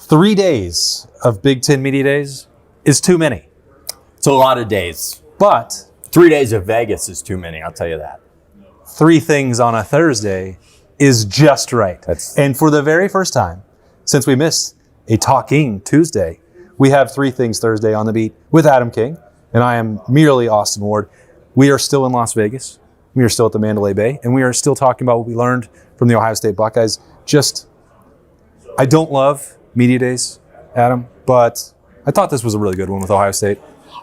3 days of Big Ten Media Days is too many. It's a lot of days. But 3 days of Vegas is too many, I'll tell you that. 3 things on a Thursday is just right. And for the very first time since we missed a Talking Tuesday, we have 3 things Thursday on the beat with Adam King, and I am merely Austin Ward. We are still in Las Vegas. We are still at the Mandalay Bay, and we are still talking about what we learned from the Ohio State Buckeyes. I don't love media days, Adam, but I thought this was a really good one with Ohio State.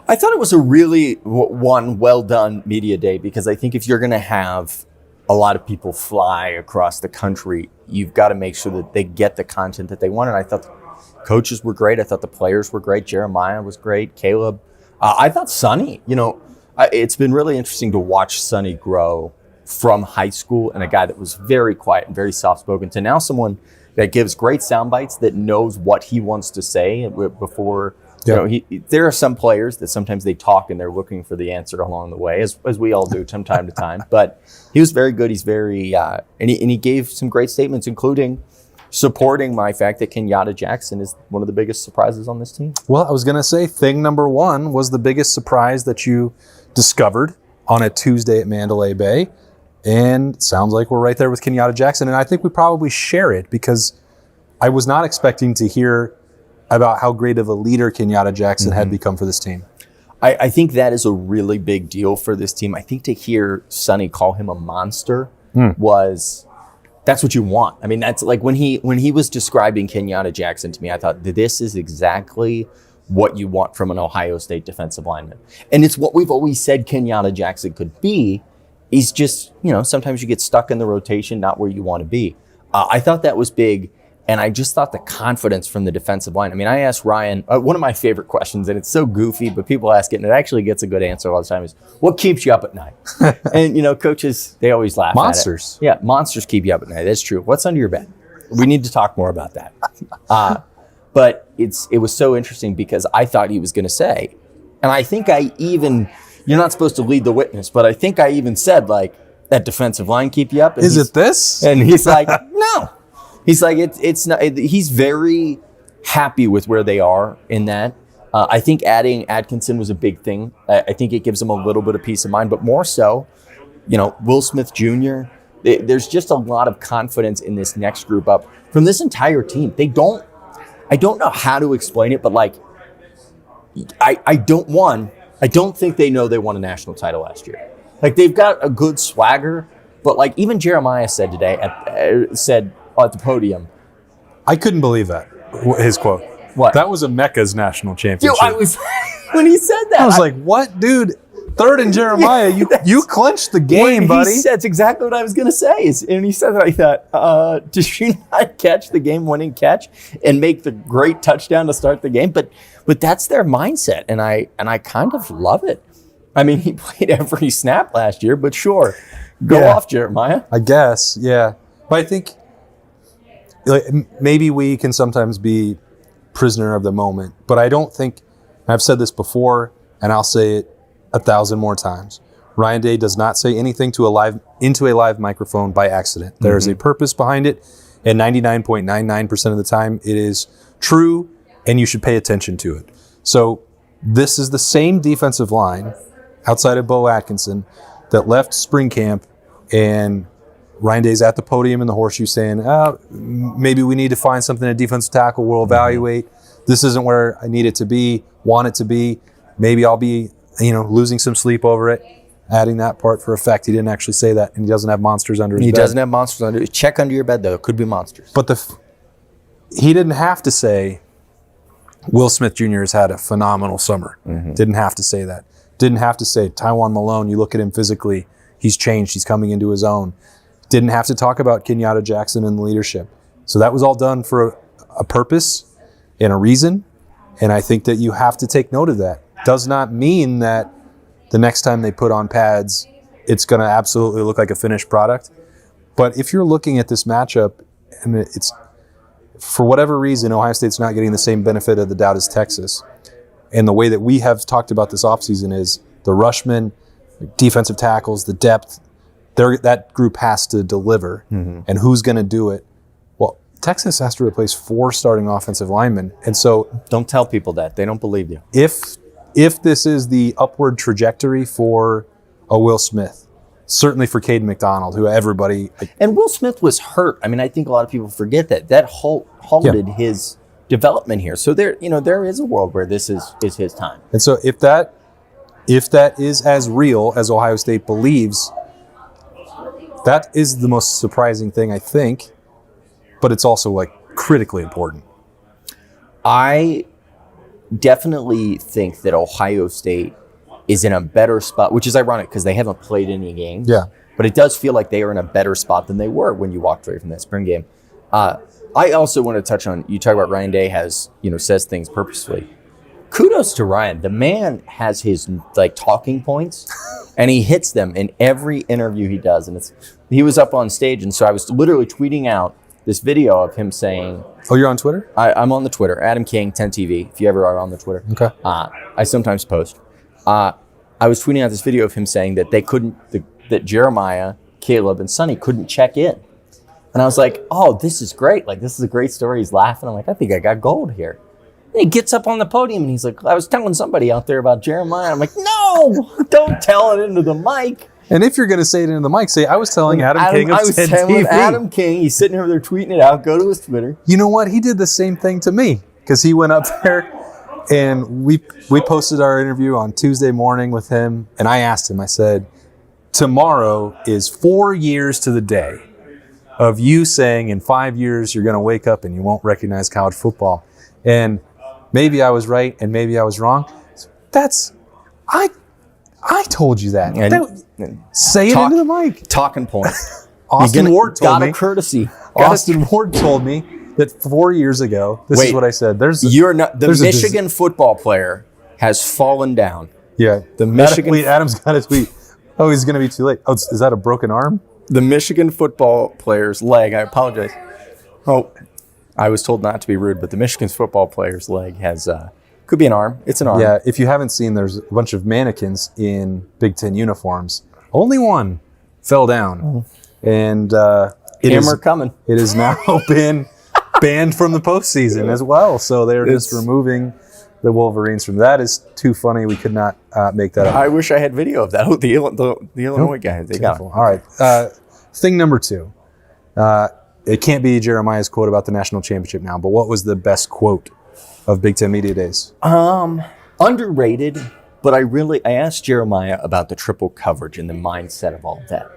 I thought it was a really well done media day, because I think if you're going to have a lot of people fly across the country, you've got to make sure that they get the content that they want. And I thought the coaches were great. I thought the players were great. Jeremiah was great. Caleb. I thought Sonny, it's been really interesting to watch Sonny grow from high school and a guy that was very quiet and very soft-spoken to now someone that gives great sound bites, that knows what he wants to say before. Yep. There are some players that sometimes they talk and they're looking for the answer along the way, as we all do from time to time. But he was very good. He's very, and he gave some great statements, including supporting my fact that Kenyatta Jackson is one of the biggest surprises on this team. Well, I was going to say thing number 1 was the biggest surprise that you discovered on a Tuesday at Mandalay Bay. And it sounds like we're right there with Kenyatta Jackson. And I think we probably share it, because I was not expecting to hear about how great of a leader Kenyatta Jackson had become for this team. I think that is a really big deal for this team. I think to hear Sonny call him a monster that's what you want. I mean, that's like when he was describing Kenyatta Jackson to me, I thought this is exactly what you want from an Ohio State defensive lineman. And it's what we've always said Kenyatta Jackson could be. He's just, sometimes you get stuck in the rotation, not where you want to be. I thought that was big. And I just thought the confidence from the defensive line. I mean, I asked Ryan, one of my favorite questions, and it's so goofy, but people ask it, and it actually gets a good answer all the time, is, what keeps you up at night? And, coaches, they always laugh Monsters. at it. Yeah, monsters keep you up at night. That's true. What's under your bed? We need to talk more about that. But it was so interesting, because I thought he was going to say, and I think you're not supposed to lead the witness, but I think I even said, that defensive line keep you up. And is it this? And he's like, no. He's like, it's not. He's very happy with where they are in that. I think adding Atkinson was a big thing. I think it gives them a little bit of peace of mind, but more so, Will Smith Jr., there's just a lot of confidence in this next group up from this entire team. I don't know how to explain it, but I don't think they know they won a national title last year. They've got a good swagger, but even Jeremiah said today, at the podium. I couldn't believe that, his quote. What? That was a Mecca's national championship. When he said that. I was like, what, dude? 3rd and Jeremiah, you clinched the game, buddy. That's exactly what I was going to say. And he said that, I thought, did you not catch the game-winning catch and make the great touchdown to start the game? But that's their mindset, and I kind of love it. I mean, he played every snap last year, but sure. Go off, Jeremiah. I guess, yeah. But I think maybe we can sometimes be prisoner of the moment, but I don't think, I've said this before, and I'll say it 1,000 more times, Ryan Day does not say anything into a live microphone by accident. There is a purpose behind it, and 99.99% of the time it is true, and you should pay attention to it. So this is the same defensive line outside of Bo Atkinson that left spring camp, and Ryan Day's at the podium in the horseshoe saying, maybe we need to find something at defensive tackle. We'll evaluate. This isn't where I need it to be, want it to be. Maybe I'll be, losing some sleep over it, adding that part for effect. He didn't actually say that, and he doesn't have monsters under his bed. He doesn't have monsters under. Check under your bed, though. It could be monsters. But he didn't have to say Will Smith Jr. has had a phenomenal summer. Didn't have to say that. Didn't have to say Tywan Malone, you look at him physically, he's changed. He's coming into his own. Didn't have to talk about Kenyatta Jackson and the leadership. So that was all done for a purpose and a reason. And I think that you have to take note of that. Does not mean that the next time they put on pads, it's going to absolutely look like a finished product. But if you're looking at this matchup, and it's for whatever reason, Ohio State's not getting the same benefit of the doubt as Texas. And the way that we have talked about this offseason is the rushmen, defensive tackles, the depth, that group has to deliver. And who's going to do it? Well, Texas has to replace 4 starting offensive linemen. And so Don't tell people that. They don't believe you. if this is the upward trajectory for a Will Smith, certainly for Caden McDonald, who everybody... And Will Smith was hurt. I mean, I think a lot of people forget that. That halted his development here. So there is a world where this is his time. And so if that is as real as Ohio State believes, that is the most surprising thing, I think, but it's also like critically important. I definitely think that Ohio State is in a better spot, which is ironic because they haven't played any games. Yeah. But it does feel like they are in a better spot than they were when you walked away from that spring game. I also want to touch on, you talk about Ryan Day says things purposefully. Kudos to Ryan. The man has his talking points and he hits them in every interview he does. And he was up on stage. And so I was literally tweeting out this video of him saying, Oh, you're on Twitter? I'm on the Twitter, Adam King 10TV, if you ever are on the Twitter. Okay. I sometimes post. I was tweeting out this video of him saying that that Jeremiah, Caleb, and Sonny couldn't check in. And I was like, oh, this is great. Like, this is a great story. He's laughing. I'm like, I think I got gold here. And he gets up on the podium and he's like, I was telling somebody out there about Jeremiah. I'm like, no, don't tell it into the mic. And if you're going to say it into the mic, say, I was telling Adam King of 10 TV. I was telling Adam King. He's sitting over there tweeting it out. Go to his Twitter. You know what? He did the same thing to me because he went up there and we posted our interview on Tuesday morning with him. And I asked him, I said, tomorrow is 4 years to the day of you saying in 5 years you're going to wake up and you won't recognize college football. And maybe I was right and maybe I was wrong. I told you that. Say it into the mic. Talking point. Austin Ward told me. Got a courtesy. Austin Ward told me that 4 years ago, this is what I said. The Michigan football player has fallen down. Yeah. Adam's got a tweet. Oh, he's going to be too late. Oh, is that a broken arm? The Michigan football player's leg, I apologize. Oh, I was told not to be rude, but the Michigan football player's leg has, could be an arm. It's an arm. Yeah, if you haven't seen, there's a bunch of mannequins in Big Ten uniforms. Only one fell down. And it is now been banned from the postseason as well. So they're just removing the Wolverines from that. Is too funny. We could not make that up. I wish I had video of that. The Illinois guy. They got it. All right. Thing number 2. It can't be Jeremiah's quote about the national championship now, but what was the best quote of Big Ten Media Days? Underrated, but I asked Jeremiah about the triple coverage and the mindset of all that.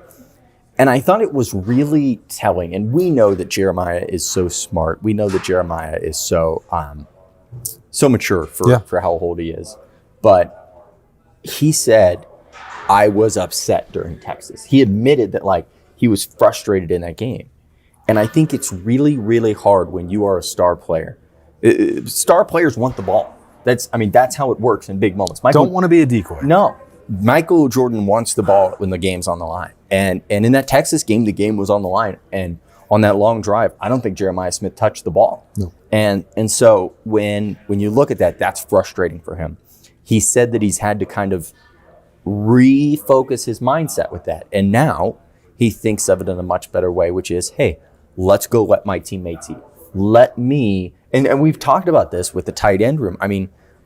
And I thought it was really telling. And we know that Jeremiah is so smart. We know that Jeremiah is so mature for how old he is. But he said, I was upset during Texas. He admitted that he was frustrated in that game. And I think it's really, really hard when you are a star player. Star players want the ball. That's how it works in big moments. Don't want to be a decoy. No. Michael Jordan wants the ball when the game's on the line. And in that Texas game, the game was on the line. And on that long drive, I don't think Jeremiah Smith touched the ball. No. And so when you look at that, that's frustrating for him. He said that he's had to kind of refocus his mindset with that. And now he thinks of it in a much better way, which is, hey, let's go let my teammates eat. Let me, and we've talked about this with the tight end room.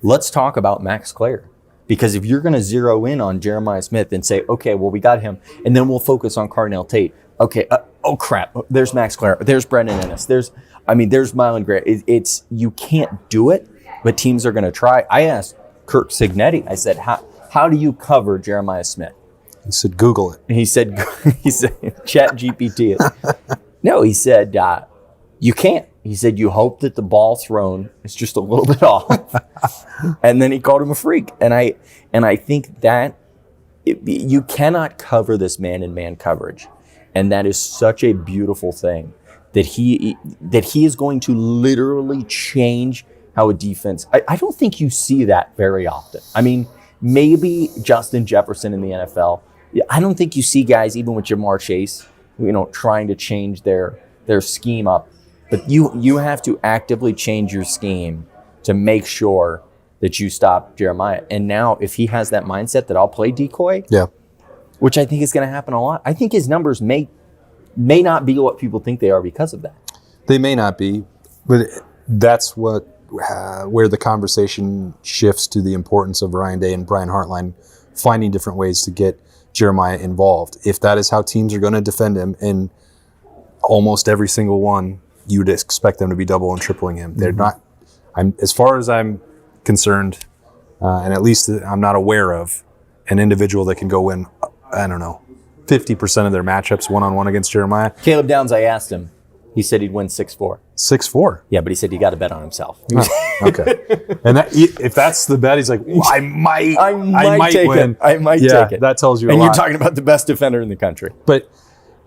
Let's talk about Max Clare. Because if you're going to zero in on Jeremiah Smith and say, okay, well, we got him, and then we'll focus on Carnell Tate. Okay, oh crap, there's Max Clare, there's Brendan Ennis, there's Mylan Gray. You can't do it, but teams are going to try. I asked Kirk Signetti, I said, how do you cover Jeremiah Smith? He said, Google it. He said, Chat GPT it. No, he said, you can't. He said, you hope that the ball thrown is just a little bit off. And then he called him a freak. And I think that you cannot cover this man-in-man coverage. And that is such a beautiful thing that he is going to literally change how a defense. I don't think you see that very often. Maybe Justin Jefferson in the NFL. I don't think you see guys, even with Jamar Chase, trying to change their scheme up. But you have to actively change your scheme to make sure that you stop Jeremiah. And now if he has that mindset that I'll play decoy, which I think is going to happen a lot, I think his numbers may not be what people think they are because of that. They may not be, but that's what where the conversation shifts to the importance of Ryan Day and Brian Hartline finding different ways to get Jeremiah involved. If that is how teams are going to defend him, and almost every single one, you'd expect them to be double and tripling him. They're not. As far as I'm concerned, and at least I'm not aware of an individual that can go win, 50% of their matchups one-on-one against Jeremiah. Caleb Downs, I asked him. He said he'd win 6-4. 6-4? Yeah, but he said he got to bet on himself. Oh, okay. And if that's the bet, he's like, I might take win. it. I might take it. That tells you a lot. And you're talking about the best defender in the country. But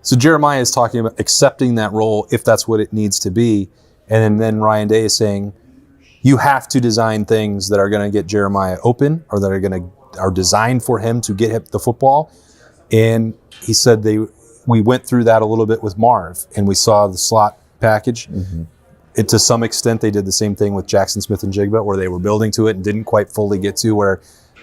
so Jeremiah is talking about accepting that role if that's what it needs to be. And then Ryan Day is saying, you have to design things that are going to get Jeremiah open, or that are designed for him to get the football. And he said we went through that a little bit with Marv, and we saw the slot package. Mm-hmm. To some extent, they did the same thing with Jackson Smith and Jigba, where they were building to it and didn't quite fully get to, where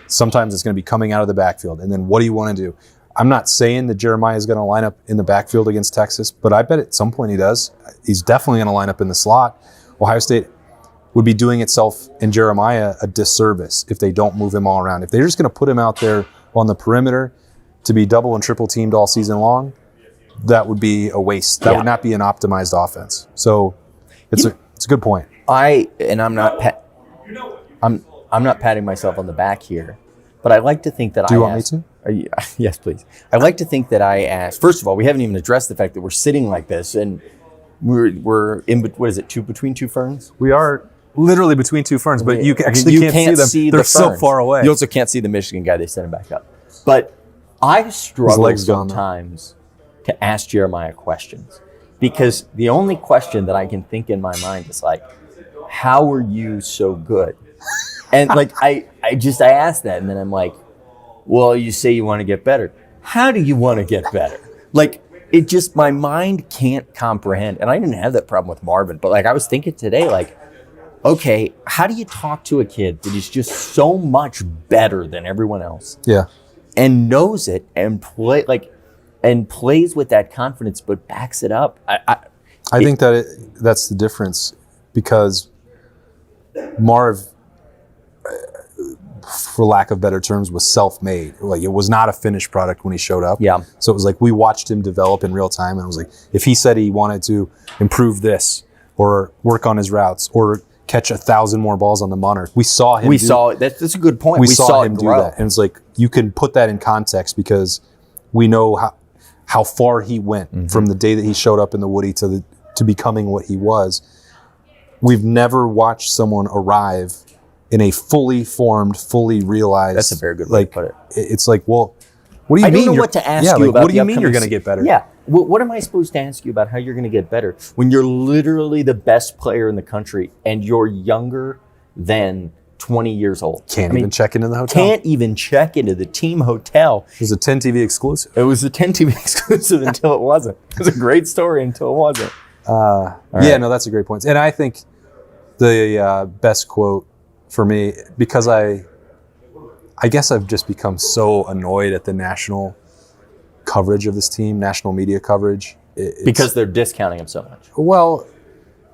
sometimes it's going to be coming out of the backfield. And then what do you want to do? I'm not saying that Jeremiah is going to line up in the backfield against Texas, but I bet at some point he does. He's definitely going to line up in the slot. Ohio State would be doing itself and Jeremiah a disservice if they don't move him all around. If they're just going to put him out there on the perimeter to be double and triple teamed all season long, that would be a waste. That would not be an optimized offense. So it's a good point. I'm not patting myself on the back here, but I like to think that Do you want me to? Yes, please. I like to think that I asked. First of all, we haven't even addressed the fact that we're sitting like this, and we're in. What is it? Between two ferns? We are literally between two ferns, but you actually can't see them. They're so far away. You also can't see the Michigan guy. They sent him back up. But I struggle sometimes to ask Jeremiah questions, because the only question that I can think in my mind is like, how are you so good? And like, I ask that, and then I'm like, well, you say you want to get better. How do you want to get better? Like, it just, my mind can't comprehend. And I didn't have that problem with Marvin, but like, I was thinking today, like, okay, how do you talk to a kid that is just so much better than everyone else? Yeah. And knows it and plays with that confidence, but backs it up. I think that's the difference, because Marv, for lack of better terms, was self-made. Like, it was not a finished product when he showed up. Yeah. So it was like we watched him develop in real time, and it was like, if he said he wanted to improve this or work on his routes or catch 1,000 more balls on the monitor, we saw him. That's a good point. We saw him do that, and it's like you can put that in context, because we know how far he went from the day that he showed up in the Woody to becoming what he was. We've never watched someone arrive in a fully formed, fully realized. That's a very good way to put it. It's like, well, what do you mean? I don't know what to ask you about. What do you mean you're going to get better? Yeah. What am I supposed to ask you about how you're going to get better when you're literally the best player in the country and you're younger than 20 years old? Can't even check into the hotel. Can't even check into the team hotel. It was a 10 TV exclusive. It was a 10 TV exclusive until it wasn't. It was a great story until it wasn't. Yeah, no, that's a great point. And I think the best quote for me, because I guess I've just become so annoyed at the national coverage of this team, national media coverage. Because they're discounting him so much. Well,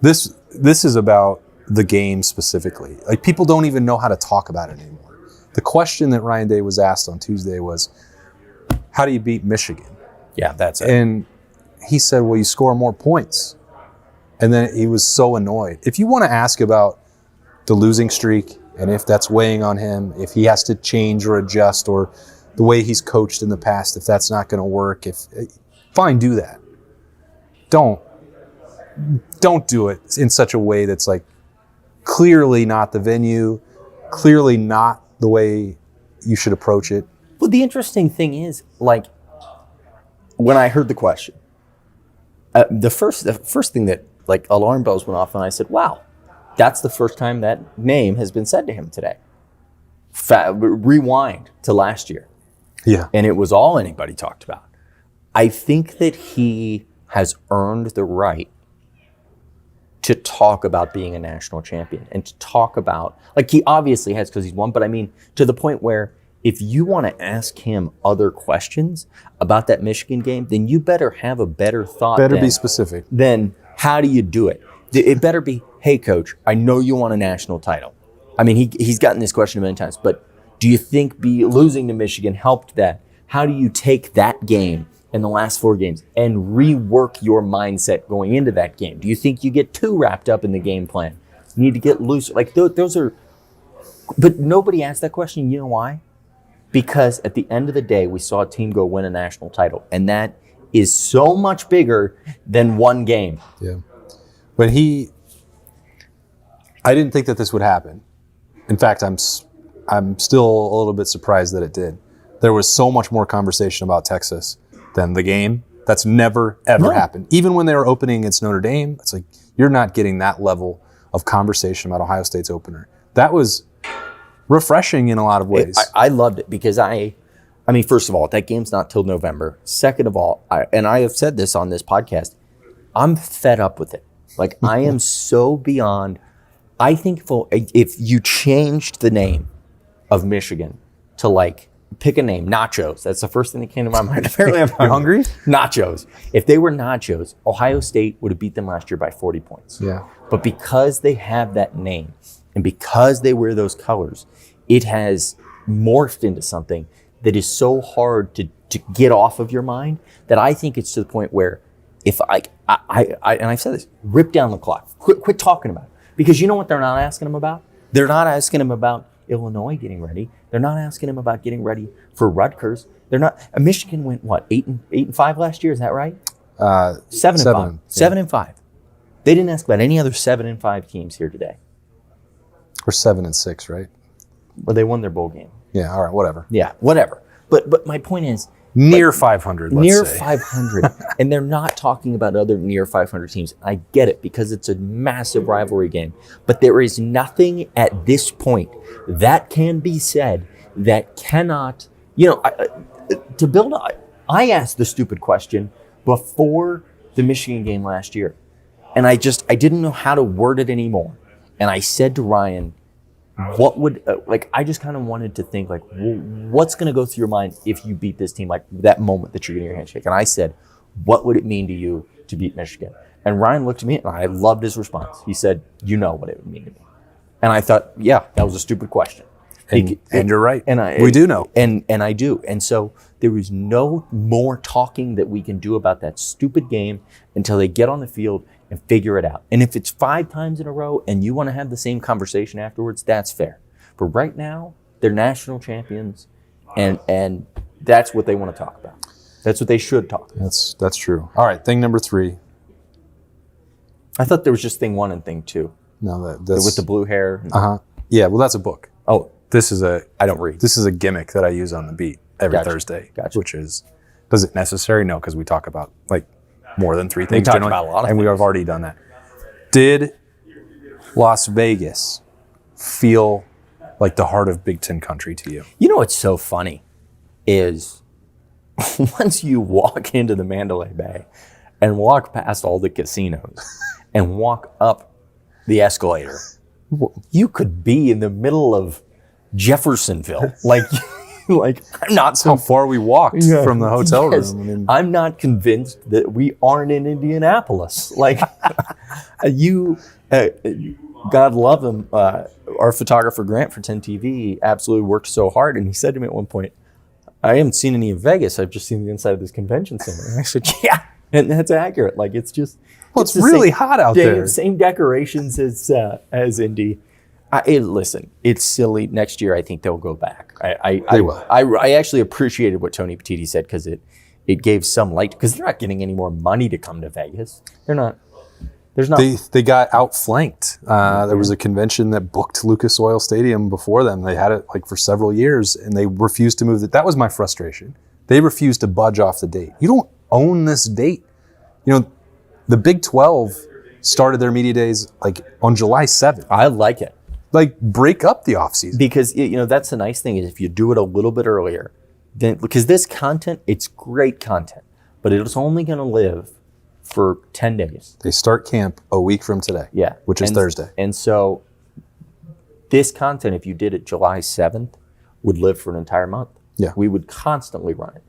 this is about the game specifically. Like, people don't even know how to talk about it anymore. The question that Ryan Day was asked on Tuesday was, how do you beat Michigan? Yeah, that's it. And he said, well, you score more points. And then he was so annoyed. If you want to ask about the losing streak and if that's weighing on him, if he has to change or adjust, or the way he's coached in the past, if that's not going to work, fine, do that. Don't do it in such a way that's like clearly not the venue, clearly not the way you should approach it. Well, the interesting thing is, like, when I heard the question, the first thing that, like, alarm bells went off, and I said, wow, that's the first time that name has been said to him today. Rewind to last year. Yeah. And it was all anybody talked about. I think that he has earned the right to talk about being a national champion and to talk about, like, he obviously has because he's won, but I mean, to the point where if you want to ask him other questions about that Michigan game, then you better have a better thought. Better be specific. Than How do you do it? It better be, hey, coach, I know you want a national title. I mean, he's gotten this question many times, but do you think losing to Michigan helped that? How do you take that game in the last 4 games and rework your mindset going into that game? Do you think you get too wrapped up in the game plan? You need to get loose. Like those are, but nobody asked that question. You know why? Because at the end of the day, we saw a team go win a national title, and that is so much bigger than one game. Yeah. But I didn't think that this would happen. In fact, I'm still a little bit surprised that it did. There was so much more conversation about Texas than the game. That's never, ever happened. Even when they were opening against Notre Dame, it's like, you're not getting that level of conversation about Ohio State's opener. That was refreshing in a lot of ways. I loved it because I mean, first of all, that game's not till November. Second of all, I have said this on this podcast, I'm fed up with it. Like, I am so beyond. I think if you changed the name of Michigan to, like, pick a name, Nachos. That's the first thing that came to my mind. Apparently, I'm hungry. Nachos. If they were Nachos, Ohio State would have beat them last year by 40 points. Yeah. But because they have that name and because they wear those colors, it has morphed into something that is so hard to get off of your mind that I think it's to the point where if I and I've said this, rip down the clock. Quit talking about it. Because you know what they're not asking them about? They're not asking them about Illinois getting ready. They're not asking him about getting ready for Rutgers. They're not. Michigan went what 8-5 last year? Is that right? 7-5. 7-5. They didn't ask about any other 7-5 teams here today. Or 7-6, right? Well, they won their bowl game. Yeah. All right. Whatever. Yeah. Whatever. But my point is near 500. Let's near say. 500, and they're not talking about other near 500 teams. I get it because it's a massive rivalry game, but there is nothing at this point that can be said that cannot, to build. I asked the stupid question before the Michigan game last year, and I didn't know how to word it anymore, and I said to Ryan, what would, I just kind of wanted to think, what's going to go through your mind if you beat this team, like that moment that you're getting your handshake? And I said, what would it mean to you to beat Michigan? And Ryan looked at me, and I loved his response. He said, you know what it would mean to me. And I thought, yeah, that was a stupid question. And you're right. And we do know. And I do. And so there is no more talking that we can do about that stupid game until they get on the field and figure it out. And if it's 5 times in a row and you want to have the same conversation afterwards, that's fair. But right now, they're national champions, and that's what they want to talk about. That's what they should talk about. That's true. All right, thing number 3. I thought there was just thing 1 and thing 2. No, that's with the blue hair. Yeah, well, that's a book. Oh, I don't read. This is a gimmick that I use on the beat every Thursday. Gotcha. Which is, does it necessary? No, because we talk about more than 3 things. We talk about a lot of and we have already done that. Did Las Vegas feel like the heart of Big Ten country to you? You know what's so funny is once you walk into the Mandalay Bay and walk past all the casinos and walk up the escalator, you could be in the middle of Jeffersonville. I'm not so How far we walked from the hotel room. I'm not convinced that we aren't in Indianapolis. God love him. Our photographer Grant for 10 TV absolutely worked so hard, and he said to me at one point, "I haven't seen any of Vegas. I've just seen the inside of this convention center." And I said, "Yeah," and that's accurate. It's really hot out there. Same decorations as Indy. Listen, it's silly. Next year, I think they'll go back. They will. I actually appreciated what Tony Petitti said because it gave some light, because they're not getting any more money to come to Vegas. They're not. There's not. They got outflanked. There was a convention that booked Lucas Oil Stadium before them. They had it for several years, and they refused to move it. That was my frustration. They refused to budge off the date. You don't own this date. The Big 12 started their media days on July 7th. I like it. Break up the offseason. Because, that's the nice thing is if you do it a little bit earlier, then because this content, it's great content, but it's only going to live for 10 days. They start camp a week from today. Yeah. Which is Thursday. And so this content, if you did it July 7th, would live for an entire month. Yeah. We would constantly run it.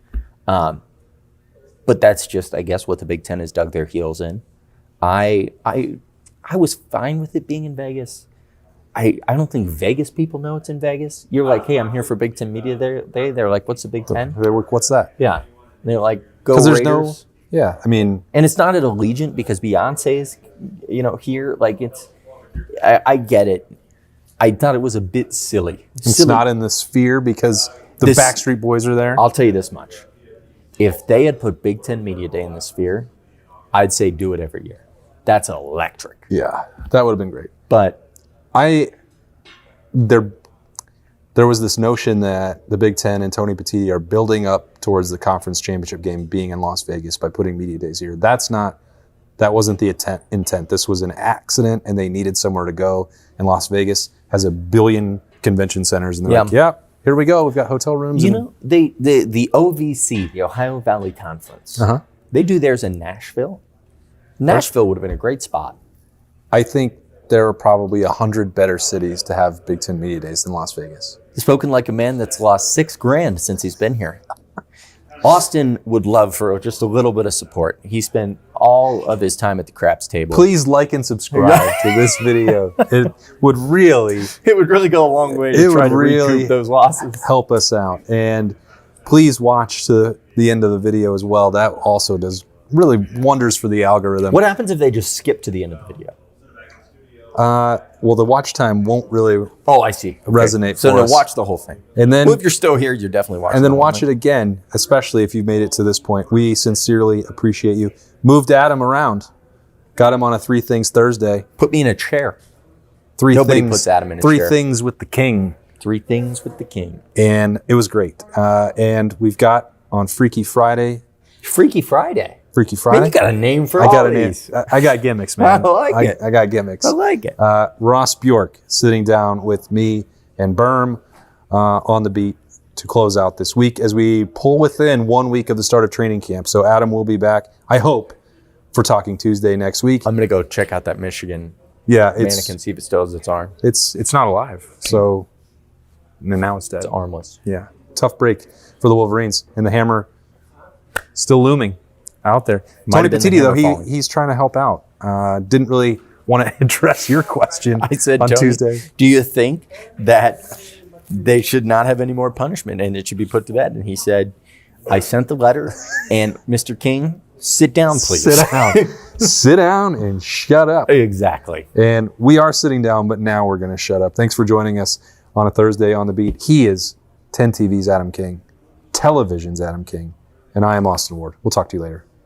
But that's just, I guess, what the Big Ten has dug their heels in. I was fine with it being in Vegas. I don't think Vegas people know it's in Vegas. You're like, hey, I'm here for Big Ten Media Day. They're like, what's the Big Ten? What's that? Yeah. And they're like, go Because Raiders. there's yeah, I mean. And it's not at Allegiant because Beyonce's, here. Like I get it. I thought it was a bit silly. It's not in the Sphere because the Backstreet Boys are there. I'll tell you this much. If they had put Big Ten Media Day in the Sphere, I'd say do it every year. That's electric. Yeah, that would have been great. But there was this notion that the Big Ten and Tony Petitti are building up towards the conference championship game being in Las Vegas by putting media days here. That wasn't the intent. This was an accident, and they needed somewhere to go. And Las Vegas has 1 billion convention centers, and they're like, "Yep, here we go. We've got hotel rooms." The OVC, the Ohio Valley Conference, they do theirs in Nashville. Nashville would have been a great spot. I think there are probably 100 better cities to have Big Ten Media Days than Las Vegas. Spoken like a man that's lost $6,000 since he's been here. Austin would love for just a little bit of support. He spent all of his time at the craps table. Please like and subscribe to this video. It would really go a long way to try to recoup those losses. Help us out. And please watch to the end of the video as well. That also does really wonders for the algorithm. What happens if they just skip to the end of the video? Well, the watch time won't really I see. resonate so for no, us. watch the whole thing. And then, if you're still here, you're definitely watching. And then watch it again, especially if you've made it to this point. We sincerely appreciate you. Moved Adam around. Got him on a 3 Things Thursday. Put me in a chair. Nobody puts Adam in a 3 chair. Things with the King. 3 Things with the King. And it was great. And we've got on Freaky Friday. Freaky Friday. Freaky Friday. Man, you got a name for I all got of a name. these. I got gimmicks, man. I like it. I got gimmicks. I like it. Ross Bjork sitting down with me and Birm on the beat to close out this week as we pull within 1 week of the start of training camp. So Adam will be back, I hope, for Talking Tuesday next week. I'm going to go check out that Michigan mannequin, see if it still has its arm. It's not alive. So now it's dead. It's armless. Yeah. Tough break for the Wolverines. And the hammer still looming out there. Tony Petitti, though, he's trying to help out. Didn't really want to address your question I said, on Tony, Tuesday. Do you think that they should not have any more punishment and it should be put to bed? And he said, I sent the letter, and Mr. King, sit down, please. Sit down. Sit down and shut up. Exactly. And we are sitting down, but now we're going to shut up. Thanks for joining us on a Thursday on the Beat. He is 10 TV's Adam King, Television's Adam King, and I am Austin Ward. We'll talk to you later.